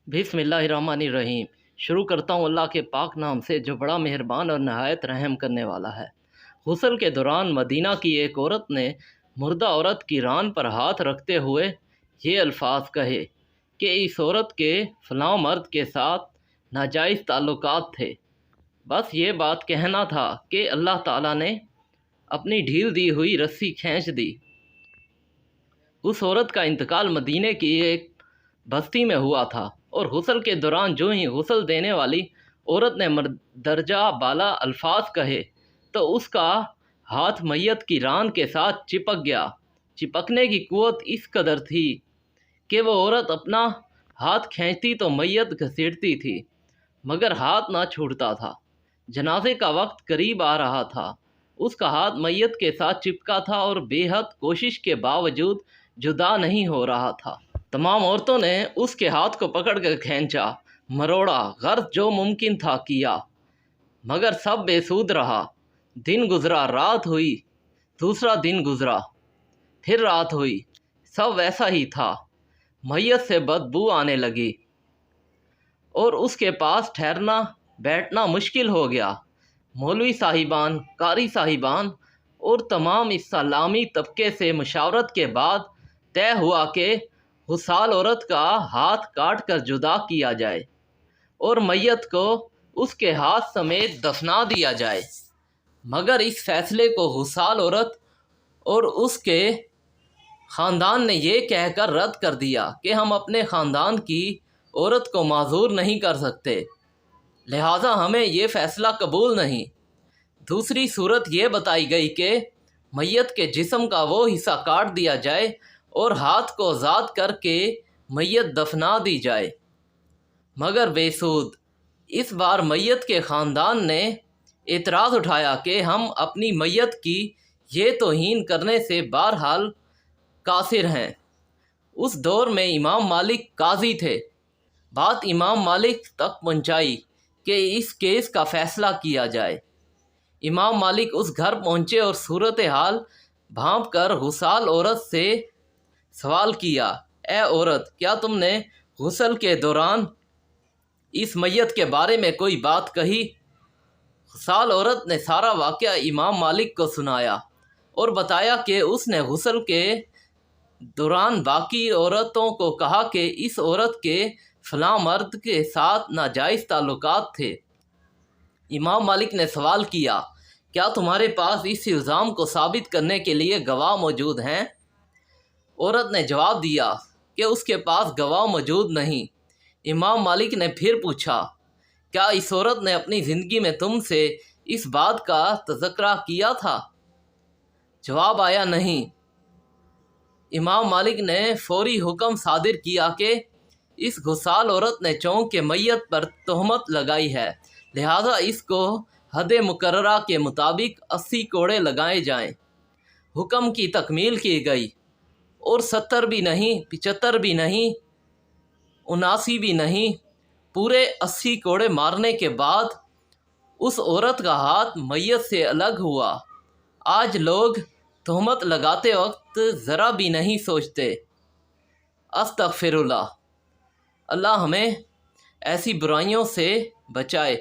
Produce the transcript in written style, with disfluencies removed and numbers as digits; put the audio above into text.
बिस्मिल्लाहिर्रहमानिर्रहीम। शुरू करता हूँ अल्लाह के पाक नाम से जो बड़ा मेहरबान और नहायत रहम करने वाला है। गुस्ल के दौरान मदीना की एक औरत ने मुर्दा औरत की रान पर हाथ रखते हुए ये अल्फाज कहे कि इस औरत के फ़लाँ मर्द के साथ नाजायज़ ताल्लुकात थे। बस ये बात कहना था कि अल्लाह ताला ने अपनी ढील दी हुई रस्सी खींच दी। उस औरत का इंतकाल मदीने की एक बस्ती में हुआ था और गुस्ल के दौरान जो ही गुस्ल देने वाली औरत ने दर्जा बाला अल्फाज कहे तो उसका हाथ मैयत की रान के साथ चिपक गया। चिपकने की कुव्वत इस कदर थी कि वो औरत अपना हाथ खींचती तो मैयत घसीटती थी, मगर हाथ ना छूटता था। जनाजे का वक्त करीब आ रहा था। उसका हाथ मैयत के साथ चिपका था और बेहद कोशिश के बावजूद जुदा नहीं हो रहा था। तमाम औरतों ने उसके हाथ को पकड़कर खींचा, मरोड़ा, गर्ज जो मुमकिन था किया, मगर सब बेसूद रहा। दिन गुजरा, रात हुई, दूसरा दिन गुजरा, फिर रात हुई, सब वैसा ही था। मैयत से बदबू आने लगी और उसके पास ठहरना बैठना मुश्किल हो गया। मौलवी साहिबान, कारी साहिबान और तमाम इस्लामी तबके से मुशावरत के बाद तय हुआ कि गुस्साल औरत का हाथ काट कर जुदा किया जाए और मैयत को उसके हाथ समेत दफना दिया जाए। मगर इस फैसले को गुस्साल औरत और उसके ख़ानदान ने यह कहकर रद्द कर दिया कि हम अपने ख़ानदान की औरत को माजूर नहीं कर सकते, लिहाजा हमें ये फ़ैसला कबूल नहीं। दूसरी सूरत ये बताई गई कि मैयत के जिस्म का वो हिस्सा काट दिया जाए और हाथ को आज़ाद करके मैयत दफना दी जाए, मगर बेसूद। इस बार मैयत के ख़ानदान ने एतराज़ उठाया कि हम अपनी मैयत की ये तौहीन करने से बहरहाल कासिर हैं। उस दौर में इमाम मालिक काजी थे। बात इमाम मालिक तक पहुंचाई कि इस केस का फ़ैसला किया जाए। इमाम मालिक उस घर पहुंचे और सूरत हाल भांप कर गुस्साल औरत से सवाल किया, ए औरत, क्या तुमने गुस्ल के दौरान इस मैयत के बारे में कोई बात कही? गुस्साल औरत ने सारा वाक़या इमाम मालिक को सुनाया और बताया कि उसने गुस्ल के दौरान बाकी औरतों को कहा कि इस औरत के फ़लाँ मर्द के साथ नाजायज़ ताल्लुकात थे। इमाम मालिक ने सवाल किया, क्या तुम्हारे पास इस इल्ज़ाम को साबित करने के लिए गवाह मौजूद हैं? औरत ने जवाब दिया कि उसके पास गवाह मौजूद नहीं। इमाम मालिक ने फिर पूछा, क्या इस औरत ने अपनी ज़िंदगी में तुमसे इस बात का तज़किरा किया था? जवाब आया, नहीं। इमाम मालिक ने फौरी हुक्म सादिर किया कि इस गुस्साल औरत ने चौंक के मैयत पर तोहमत लगाई है, लिहाजा इसको हद मुकर्ररा के मुताबिक 80 कोड़े लगाए जाएं। हुक्म की तकमील की गई और 70 भी नहीं, 75 भी नहीं, 79 भी नहीं, पूरे 80 कोड़े मारने के बाद उस औरत का हाथ मैयत से अलग हुआ। आज लोग तोहमत लगाते वक्त ज़रा भी नहीं सोचते। अस्तग़फिरुल्लाह। अल्लाह हमें ऐसी बुराइयों से बचाए।